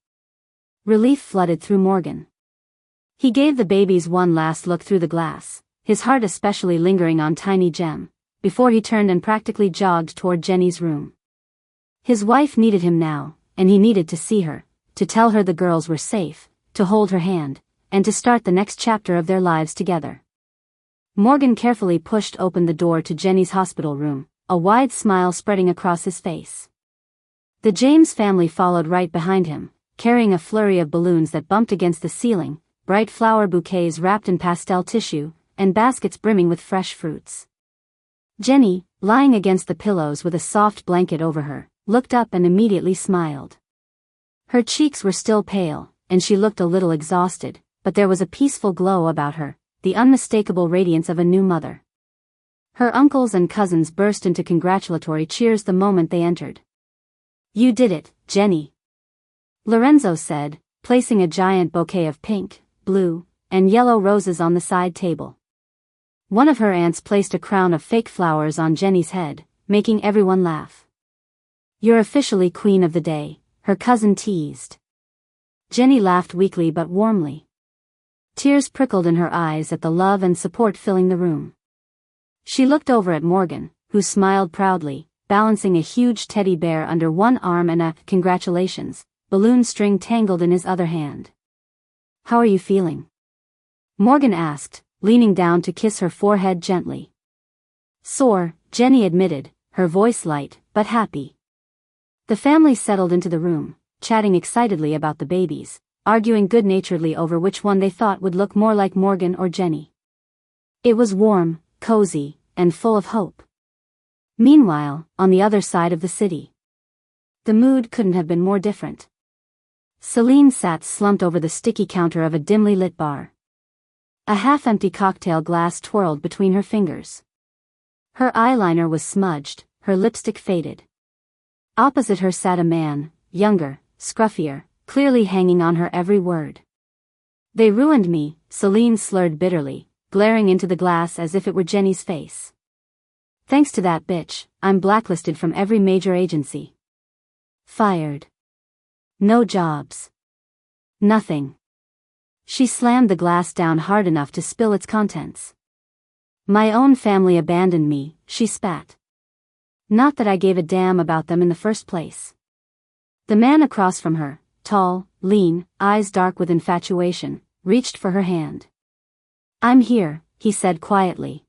Relief flooded through Morgan. He gave the babies one last look through the glass, his heart especially lingering on tiny Gem, before he turned and practically jogged toward Jenny's room. His wife needed him now, and he needed to see her, to tell her the girls were safe, to hold her hand, and to start the next chapter of their lives together. Morgan carefully pushed open the door to Jenny's hospital room, a wide smile spreading across his face. The James family followed right behind him, carrying a flurry of balloons that bumped against the ceiling, bright flower bouquets wrapped in pastel tissue, and baskets brimming with fresh fruits. Jenny, lying against the pillows with a soft blanket over her, looked up and immediately smiled. Her cheeks were still pale, and she looked a little exhausted, but there was a peaceful glow about her, the unmistakable radiance of a new mother. Her uncles and cousins burst into congratulatory cheers the moment they entered. "You did it, Jenny," Lorenzo said, placing a giant bouquet of pink, blue, and yellow roses on the side table. One of her aunts placed a crown of fake flowers on Jenny's head, making everyone laugh. "You're officially queen of the day," her cousin teased. Jenny laughed weakly but warmly. Tears prickled in her eyes at the love and support filling the room. She looked over at Morgan, who smiled proudly, balancing a huge teddy bear under one arm and a "congratulations" balloon string tangled in his other hand. "How are you feeling?" Morgan asked, leaning down to kiss her forehead gently. "Sore," Jenny admitted, her voice light, but happy. The family settled into the room, chatting excitedly about the babies, arguing good-naturedly over which one they thought would look more like Morgan or Jenny. It was warm, cozy, and full of hope. Meanwhile, on the other side of the city, the mood couldn't have been more different. Celine sat slumped over the sticky counter of a dimly lit bar. A half-empty cocktail glass twirled between her fingers. Her eyeliner was smudged, her lipstick faded. Opposite her sat a man, younger, scruffier, clearly hanging on her every word. "They ruined me," Celine slurred bitterly, glaring into the glass as if it were Jenny's face. "Thanks to that bitch, I'm blacklisted from every major agency. Fired. No jobs. Nothing." She slammed the glass down hard enough to spill its contents. "My own family abandoned me," she spat. "Not that I gave a damn about them in the first place." The man across from her, tall, lean, eyes dark with infatuation, reached for her hand. "I'm here," he said quietly.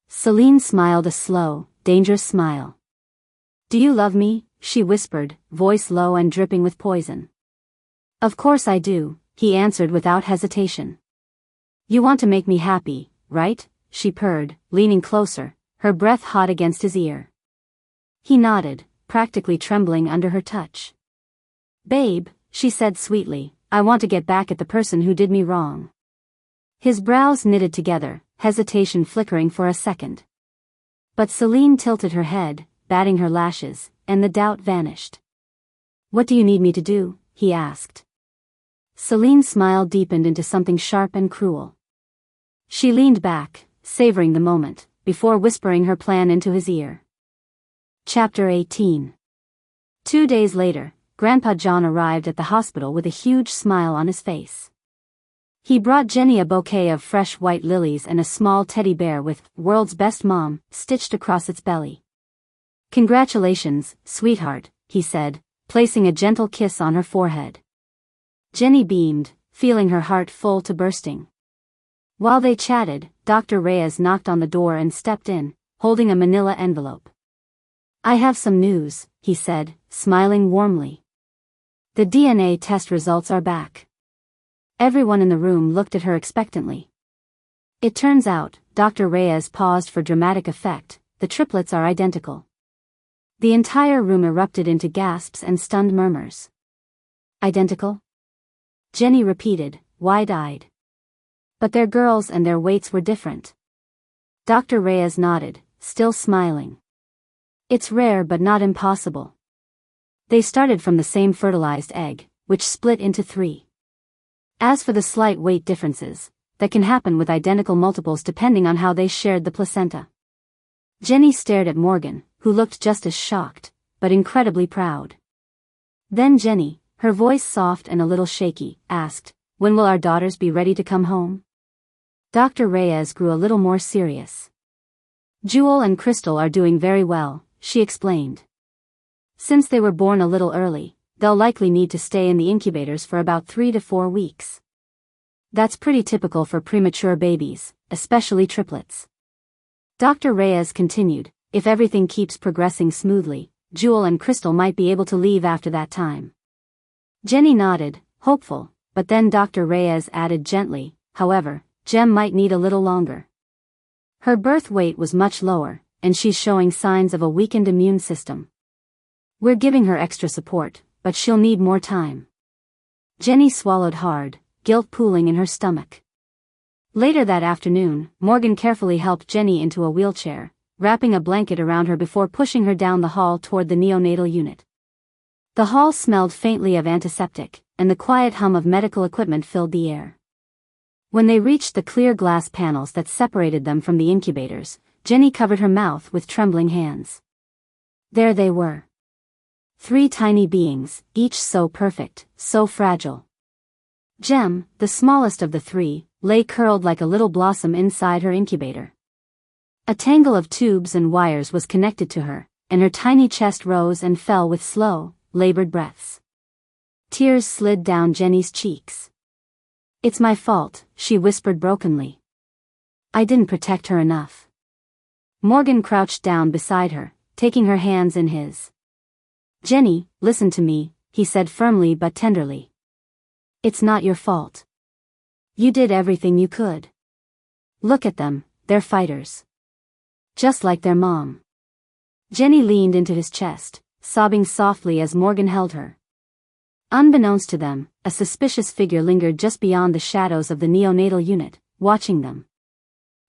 Celine smiled a slow, dangerous smile. "Do you love me?" she whispered, voice low and dripping with poison. "Of course I do," he answered without hesitation. "You want to make me happy, right?" she purred, leaning closer, her breath hot against his ear. He nodded, practically trembling under her touch. "Babe," she said sweetly, "I want to get back at the person who did me wrong." His brows knitted together, hesitation flickering for a second. But Celine tilted her head, batting her lashes, and the doubt vanished. "What do you need me to do?" he asked. Celine's smile deepened into something sharp and cruel. She leaned back, savoring the moment, before whispering her plan into his ear. Chapter 18. 2 days later, Grandpa John arrived at the hospital with a huge smile on his face. He brought Jenny a bouquet of fresh white lilies and a small teddy bear with "World's Best Mom" stitched across its belly. "Congratulations, sweetheart," he said, placing a gentle kiss on her forehead. Jenny beamed, feeling her heart full to bursting. While they chatted, Dr. Reyes knocked on the door and stepped in, holding a manila envelope. "I have some news," he said, smiling warmly. "The DNA test results are back." Everyone in the room looked at her expectantly. "It turns out," Dr. Reyes paused for dramatic effect, "the triplets are identical." The entire room erupted into gasps and stunned murmurs. "Identical?" Jenny repeated, wide-eyed. "But they're girls and their weights were different." Dr. Reyes nodded, still smiling. "It's rare but not impossible. They started from the same fertilized egg, which split into 3. As for the slight weight differences, that can happen with identical multiples depending on how they shared the placenta." Jenny stared at Morgan, who looked just as shocked, but incredibly proud. Then Jenny, her voice soft and a little shaky, asked, "When will our daughters be ready to come home?" Dr. Reyes grew a little more serious. "Jewel and Crystal are doing very well," she explained. "Since they were born a little early, they'll likely need to stay in the incubators for about 3 to 4 weeks. That's pretty typical for premature babies, especially triplets." Dr. Reyes continued, "If everything keeps progressing smoothly, Jewel and Crystal might be able to leave after that time." Jenny nodded, hopeful, but then Dr. Reyes added gently, "However, Jem might need a little longer. Her birth weight was much lower, and she's showing signs of a weakened immune system. We're giving her extra support, but she'll need more time." Jenny swallowed hard, guilt pooling in her stomach. Later that afternoon, Morgan carefully helped Jenny into a wheelchair, wrapping a blanket around her before pushing her down the hall toward the neonatal unit. The hall smelled faintly of antiseptic, and the quiet hum of medical equipment filled the air. When they reached the clear glass panels that separated them from the incubators, Jenny covered her mouth with trembling hands. There they were. 3 tiny beings, each so perfect, so fragile. Jem, the smallest of the 3, lay curled like a little blossom inside her incubator. A tangle of tubes and wires was connected to her, and her tiny chest rose and fell with slow, labored breaths. Tears slid down Jenny's cheeks. "It's my fault," she whispered brokenly. "I didn't protect her enough." Morgan crouched down beside her, taking her hands in his. "Jenny, listen to me," he said firmly but tenderly. "It's not your fault. You did everything you could. Look at them, they're fighters. Just like their mom." Jenny leaned into his chest, sobbing softly as Morgan held her. Unbeknownst to them, a suspicious figure lingered just beyond the shadows of the neonatal unit, watching them.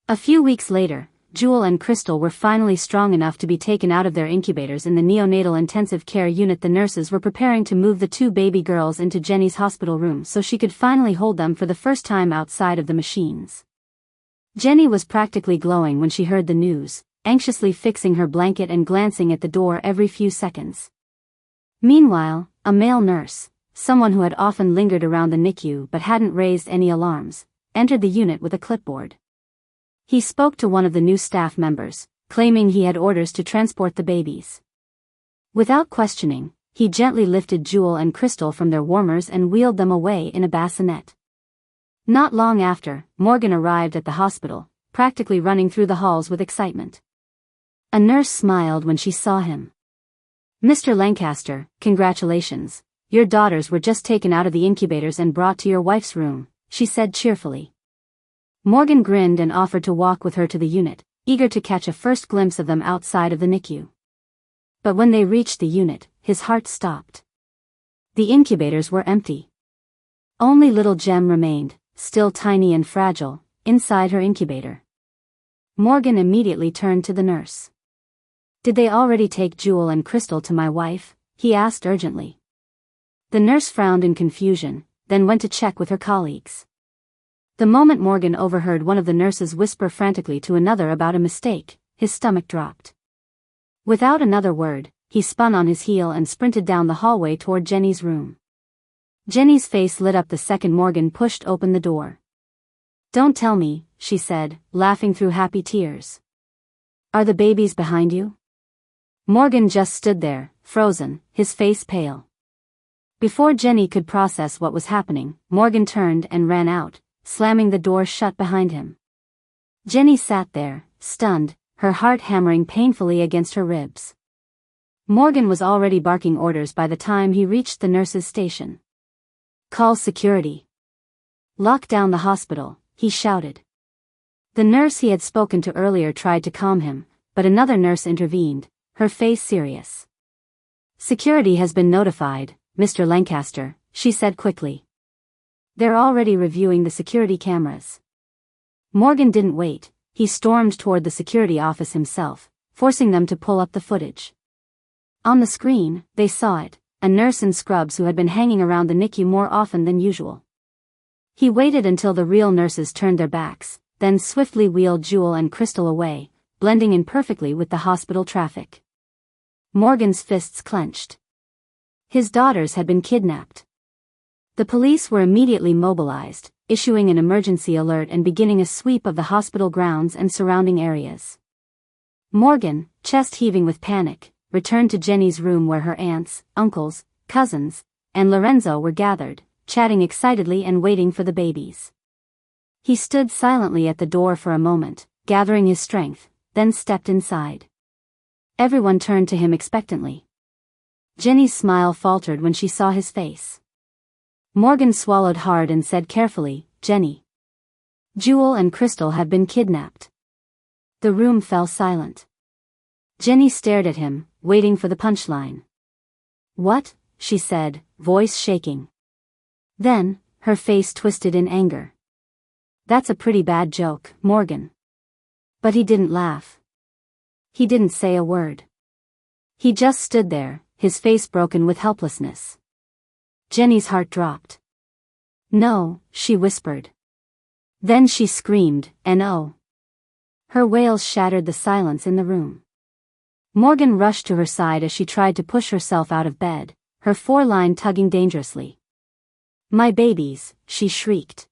A few weeks later, Jewel and Crystal were finally strong enough to be taken out of their incubators in the neonatal intensive care unit. The nurses were preparing to move the 2 baby girls into Jenny's hospital room so she could finally hold them for the first time outside of the machines. Jenny was practically glowing when she heard the news, anxiously fixing her blanket and glancing at the door every few seconds. Meanwhile, a male nurse, someone who had often lingered around the NICU but hadn't raised any alarms, entered the unit with a clipboard. He spoke to one of the new staff members, claiming he had orders to transport the babies. Without questioning, he gently lifted Jewel and Crystal from their warmers and wheeled them away in a bassinet. Not long after, Morgan arrived at the hospital, practically running through the halls with excitement. A nurse smiled when she saw him. "Mr. Lancaster, congratulations. Your daughters were just taken out of the incubators and brought to your wife's room," she said cheerfully. Morgan grinned and offered to walk with her to the unit, eager to catch a first glimpse of them outside of the NICU. But when they reached the unit, his heart stopped. The incubators were empty. Only little Jem remained, still tiny and fragile, inside her incubator. Morgan immediately turned to the nurse. "Did they already take Jewel and Crystal to my wife?" he asked urgently. The nurse frowned in confusion, then went to check with her colleagues. The moment Morgan overheard one of the nurses whisper frantically to another about a mistake, his stomach dropped. Without another word, he spun on his heel and sprinted down the hallway toward Jenny's room. Jenny's face lit up the second Morgan pushed open the door. "Don't tell me," she said, laughing through happy tears. "Are the babies behind you?" Morgan just stood there, frozen, his face pale. Before Jenny could process what was happening, Morgan turned and ran out, slamming the door shut behind him. Jenny sat there, stunned, her heart hammering painfully against her ribs. Morgan was already barking orders by the time he reached the nurse's station. "Call security. Lock down the hospital," he shouted. The nurse he had spoken to earlier tried to calm him, but another nurse intervened, her face serious. "Security has been notified, Mr. Lancaster," she said quickly. "They're already reviewing the security cameras." Morgan didn't wait, he stormed toward the security office himself, forcing them to pull up the footage. On the screen, they saw it, a nurse in scrubs who had been hanging around the NICU more often than usual. He waited until the real nurses turned their backs, then swiftly wheeled Jewel and Crystal away, blending in perfectly with the hospital traffic. Morgan's fists clenched. His daughters had been kidnapped. The police were immediately mobilized, issuing an emergency alert and beginning a sweep of the hospital grounds and surrounding areas. Morgan, chest heaving with panic, returned to Jenny's room where her aunts, uncles, cousins, and Lorenzo were gathered, chatting excitedly and waiting for the babies. He stood silently at the door for a moment, gathering his strength, then stepped inside. Everyone turned to him expectantly. Jenny's smile faltered when she saw his face. Morgan swallowed hard and said carefully, "Jenny. Jewel and Crystal have been kidnapped." The room fell silent. Jenny stared at him, waiting for the punchline. "What?" she said, voice shaking. Then, her face twisted in anger. "That's a pretty bad joke, Morgan." But he didn't laugh. He didn't say a word. He just stood there, his face broken with helplessness. Jenny's heart dropped. "No," she whispered. Then she screamed, and oh! Her wails shattered the silence in the room. Morgan rushed to her side as she tried to push herself out of bed, her foreline tugging dangerously. "My babies," she shrieked.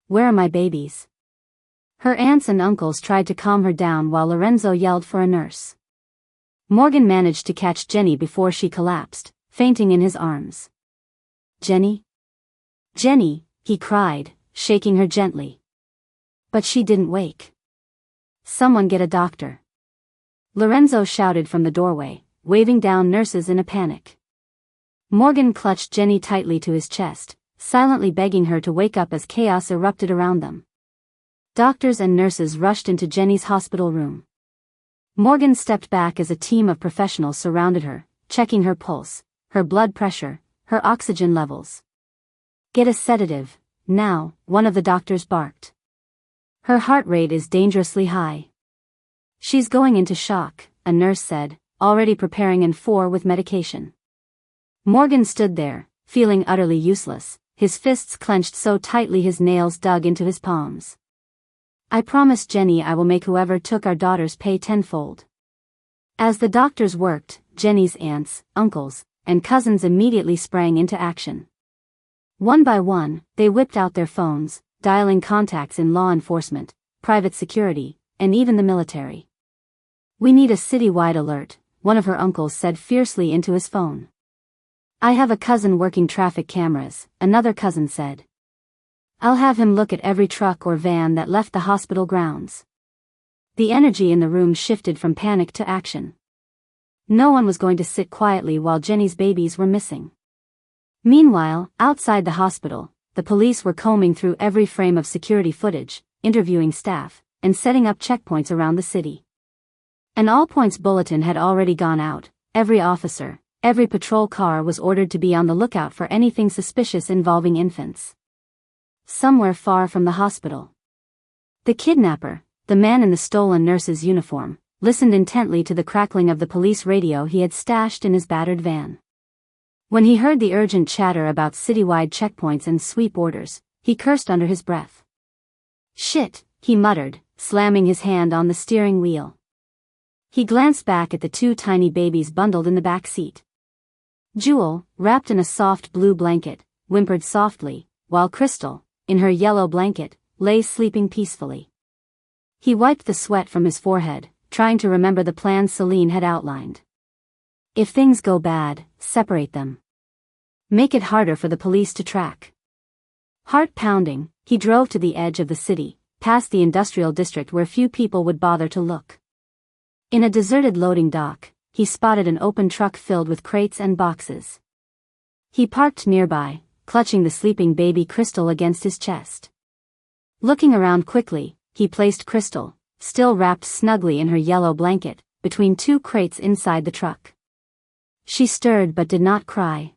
"Where are my babies?" Her aunts and uncles tried to calm her down while Lorenzo yelled for a nurse. Morgan managed to catch Jenny before she collapsed, fainting in his arms. "Jenny? Jenny," he cried, shaking her gently. But she didn't wake. "Someone get a doctor." Lorenzo shouted from the doorway, waving down nurses in a panic. Morgan clutched Jenny tightly to his chest, silently begging her to wake up as chaos erupted around them. Doctors and nurses rushed into Jenny's hospital room. Morgan stepped back as a team of professionals surrounded her, checking her pulse, her blood pressure, her oxygen levels. "Get a sedative, now," one of the doctors barked. "Her heart rate is dangerously high." "She's going into shock," a nurse said, already preparing with medication. Morgan stood there, feeling utterly useless, his fists clenched so tightly his nails dug into his palms. "I promised Jenny I will make whoever took our daughters pay tenfold." As the doctors worked, Jenny's aunts, uncles, and cousins immediately sprang into action. One by one, they whipped out their phones, dialing contacts in law enforcement, private security, and even the military. "We need a citywide alert," one of her uncles said fiercely into his phone. "I have a cousin working traffic cameras," another cousin said. "I'll have him look at every truck or van that left the hospital grounds." The energy in the room shifted from panic to action. No one was going to sit quietly while Jenny's babies were missing. Meanwhile, outside the hospital, the police were combing through every frame of security footage, interviewing staff, and setting up checkpoints around the city. An all-points bulletin had already gone out. Every officer, every patrol car was ordered to be on the lookout for anything suspicious involving infants. Somewhere far from the hospital, the kidnapper, the man in the stolen nurse's uniform, listened intently to the crackling of the police radio he had stashed in his battered van. When he heard the urgent chatter about citywide checkpoints and sweep orders, he cursed under his breath. "Shit," he muttered, slamming his hand on the steering wheel. He glanced back at the two tiny babies bundled in the back seat. Jewel, wrapped in a soft blue blanket, whimpered softly, while Crystal, in her yellow blanket, lay sleeping peacefully. He wiped the sweat from his forehead, trying to remember the plans Celine had outlined. If things go bad, separate them. Make it harder for the police to track. Heart pounding, he drove to the edge of the city, past the industrial district where few people would bother to look. In a deserted loading dock, he spotted an open truck filled with crates and boxes. He parked nearby, clutching the sleeping baby Crystal against his chest. Looking around quickly, he placed Crystal, still wrapped snugly in her yellow blanket, between two crates inside the truck. She stirred but did not cry.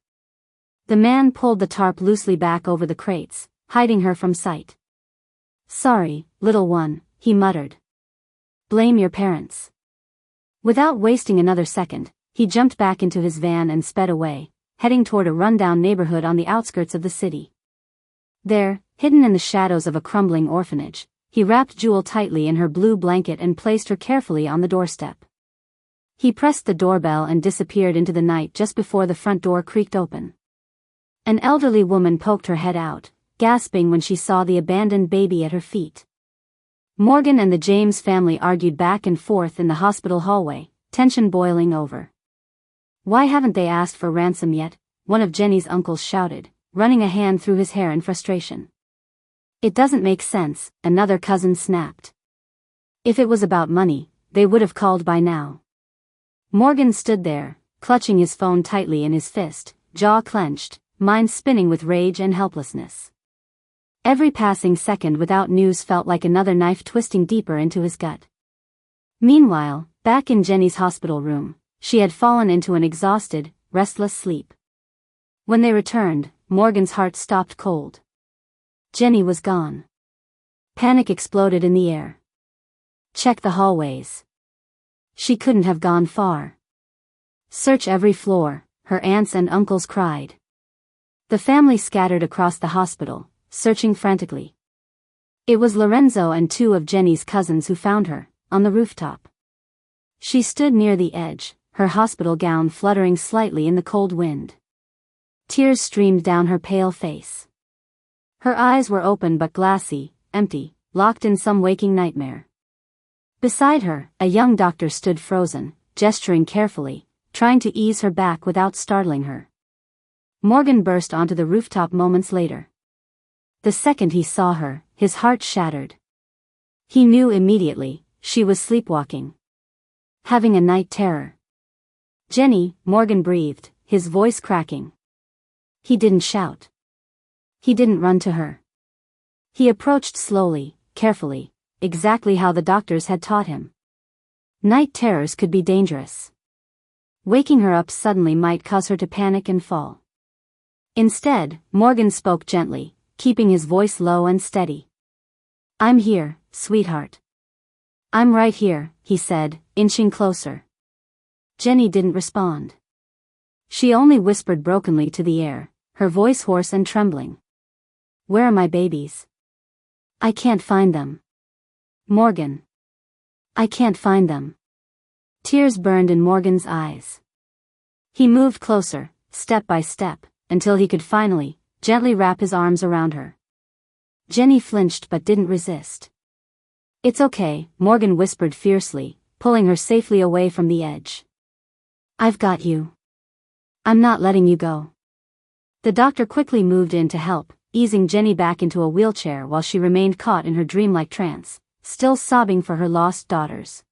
The man pulled the tarp loosely back over the crates, hiding her from sight. "Sorry, little one," he muttered. "Blame your parents." Without wasting another second, he jumped back into his van and sped away, heading toward a rundown neighborhood on the outskirts of the city. There, hidden in the shadows of a crumbling orphanage, he wrapped Jewel tightly in her blue blanket and placed her carefully on the doorstep. He pressed the doorbell and disappeared into the night just before the front door creaked open. An elderly woman poked her head out, gasping when she saw the abandoned baby at her feet. Morgan and the James family argued back and forth in the hospital hallway, tension boiling over. "Why haven't they asked for ransom yet?" one of Jenny's uncles shouted, running a hand through his hair in frustration. "It doesn't make sense," another cousin snapped. "If it was about money, they would have called by now." Morgan stood there, clutching his phone tightly in his fist, jaw clenched, mind spinning with rage and helplessness. Every passing second without news felt like another knife twisting deeper into his gut. Meanwhile, back in Jenny's hospital room, she had fallen into an exhausted, restless sleep. When they returned, Morgan's heart stopped cold. Jenny was gone. Panic exploded in the air. Check the hallways. She couldn't have gone far. Search every floor, her aunts and uncles cried. The family scattered across the hospital, searching frantically. It was Lorenzo and two of Jenny's cousins who found her, on the rooftop. She stood near the edge, her hospital gown fluttering slightly in the cold wind. Tears streamed down her pale face. Her eyes were open but glassy, empty, locked in some waking nightmare. Beside her, a young doctor stood frozen, gesturing carefully, trying to ease her back without startling her. Morgan burst onto the rooftop moments later. The second he saw her, his heart shattered. He knew immediately, she was sleepwalking. Having a night terror. "Jenny," Morgan breathed, his voice cracking. He didn't shout. He didn't run to her. He approached slowly, carefully, exactly how the doctors had taught him. Night terrors could be dangerous. Waking her up suddenly might cause her to panic and fall. Instead, Morgan spoke gently, keeping his voice low and steady. "I'm here, sweetheart. I'm right here," he said, inching closer. Jenny didn't respond. She only whispered brokenly to the air, her voice hoarse and trembling. "Where are my babies? I can't find them. Morgan. I can't find them." Tears burned in Morgan's eyes. He moved closer, step by step, until he could finally, gently wrap his arms around her. Jenny flinched but didn't resist. "It's okay," Morgan whispered fiercely, pulling her safely away from the edge. "I've got you. I'm not letting you go." The doctor quickly moved in to help, easing Jenny back into a wheelchair while she remained caught in her dreamlike trance, still sobbing for her lost daughters.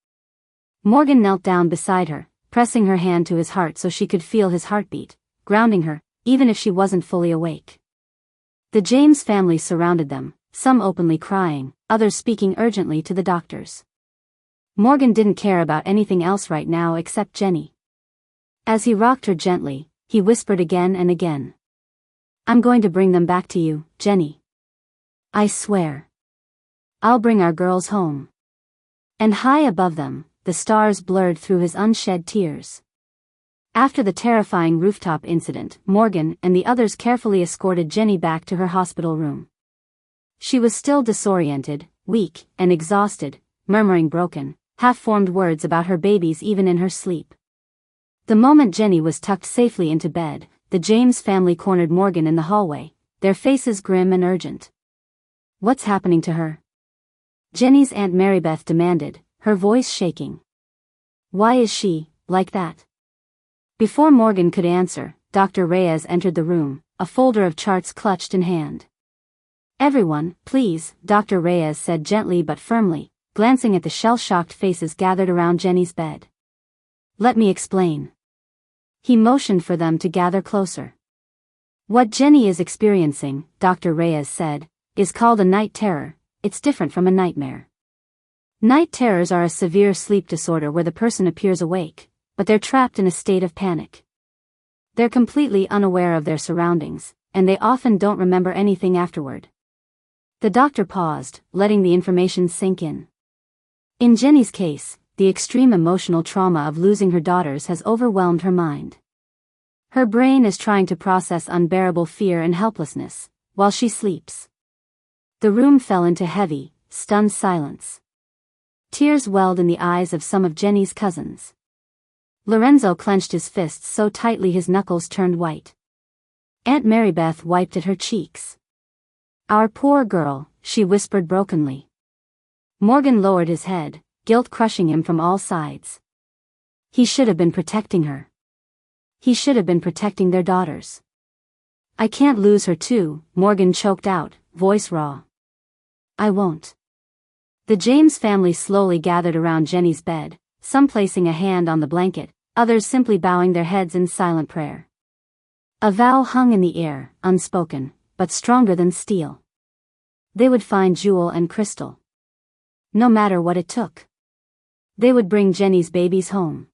Morgan knelt down beside her, pressing her hand to his heart so she could feel his heartbeat, grounding her, even if she wasn't fully awake. The James family surrounded them, some openly crying, others speaking urgently to the doctors. Morgan didn't care about anything else right now except Jenny. As he rocked her gently, he whispered again and again. "I'm going to bring them back to you, Jenny. I swear. I'll bring our girls home." And high above them, the stars blurred through his unshed tears. After the terrifying rooftop incident, Morgan and the others carefully escorted Jenny back to her hospital room. She was still disoriented, weak, and exhausted, murmuring broken, half-formed words about her babies even in her sleep. The moment Jenny was tucked safely into bed, the James family cornered Morgan in the hallway, their faces grim and urgent. "What's happening to her?" Jenny's Aunt Marybeth demanded, her voice shaking. "Why is she like that?" Before Morgan could answer, Dr. Reyes entered the room, a folder of charts clutched in hand. "Everyone, please," Dr. Reyes said gently but firmly, glancing at the shell-shocked faces gathered around Jenny's bed. "Let me explain." He motioned for them to gather closer. "What Jenny is experiencing," Dr. Reyes said, "is called a night terror. It's different from a nightmare. Night terrors are a severe sleep disorder where the person appears awake, but they're trapped in a state of panic. They're completely unaware of their surroundings, and they often don't remember anything afterward." The doctor paused, letting the information sink in. In Jenny's case, the extreme emotional trauma of losing her daughters has overwhelmed her mind. Her brain is trying to process unbearable fear and helplessness, while she sleeps. The room fell into heavy, stunned silence. Tears welled in the eyes of some of Jenny's cousins. Lorenzo clenched his fists so tightly his knuckles turned white. Aunt Marybeth wiped at her cheeks. "Our poor girl," she whispered brokenly. Morgan lowered his head, guilt crushing him from all sides. He should have been protecting her. He should have been protecting their daughters. "I can't lose her too," Morgan choked out, voice raw. "I won't." The James family slowly gathered around Jenny's bed, some placing a hand on the blanket, others simply bowing their heads in silent prayer. A vow hung in the air, unspoken, but stronger than steel. They would find Jewel and Crystal. No matter what it took. They would bring Jenny's babies home.